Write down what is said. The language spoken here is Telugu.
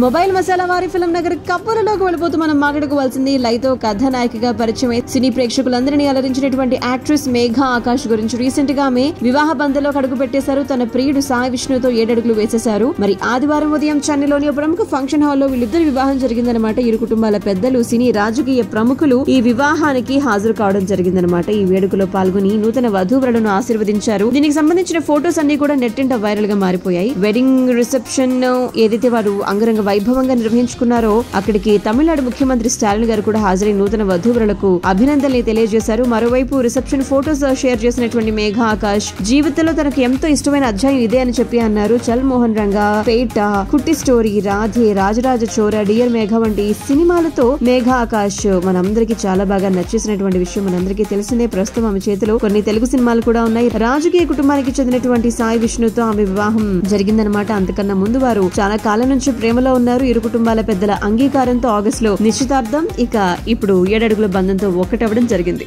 మొబైల్ మసాలా వారి ఫిల్మ్ నగర్ కప్పులలోకి వెళ్ళిపోతూ మనం మాట్లాడుకోవాల్సింది లైతో కథానాయికగా పరిచయం సినీ ప్రేక్షకులందరినీ అలరించినటువంటి యాక్ట్రెస్ మేఘా ఆకాష్ గురించి. రీసెంట్ గా ఆమె వివాహ బంధంలో అడుగు పెట్టేశారు. తన ప్రియుడు సాయి విష్ణుతో 7 అడుగులు వేసేశారు. మరి ఆదివారం ఉదయం చెన్నైలోని ఒక ప్రముఖ ఫంక్షన్ హాల్లో వీళ్ళిద్దరు వివాహం జరిగిందనమాట. ఇరు కుటుంబాల పెద్దలు, సినీ రాజకీయ ప్రముఖులు ఈ వివాహానికి హాజరు కావడం జరిగిందనమాట. ఈ వేడుకలో పాల్గొని నూతన వధూవరులను ఆశీర్వదించారు. దీనికి సంబంధించిన ఫోటోస్ అన్ని కూడా నెట్టింట వైరల్ గా మారిపోయాయి. వెడ్డింగ్ రిసెప్షన్ ఏదైతే వారు అంగరంగ వైభవంగా నిర్వహించుకున్నారో అక్కడికి తమిళనాడు ముఖ్యమంత్రి స్టాలిన్ గారు కూడా హాజరై నూతన వధూవరులకు అభినందనలు తెలియజేశారు. మరోవైపు రిసెప్షన్ ఫోటోస్ షేర్ చేసినటువంటి మేఘా ఆకాష్ జీవితంలో తనకు ఎంతో ఇష్టమైన అధ్యాయం ఇదే అని చెప్పి అన్నారు. చల్ మోహన్ రంగా, పేట, కుట్టి స్టోరీ, రాధే, రాజరాజ చోర, డియర్ మేఘా వంటి సినిమాలతో మేఘా ఆకాష్ మనందరికీ చాలా బాగా నచ్చేసినటువంటి విషయం మనందరికీ తెలిసిందే. ప్రస్తుతం ఆమె చేతిలో కొన్ని తెలుగు సినిమాలు కూడా ఉన్నాయి. రాజకీయ కుటుంబానికి చెందినటువంటి సాయి విష్ణుతో ఆమె వివాహం జరిగిందనమాట. అంతకన్నా ముందు వారు చాలా కాలం నుంచి ప్రేమలో ఉన్నారు. ఇరు కుటుంబాల పెద్దల అంగీకారంతో ఆగస్టులో నిశ్చితార్థం, ఇక ఇప్పుడు 7 అడుగుల బంధంతో ఒక్కటవ్వడం జరిగింది.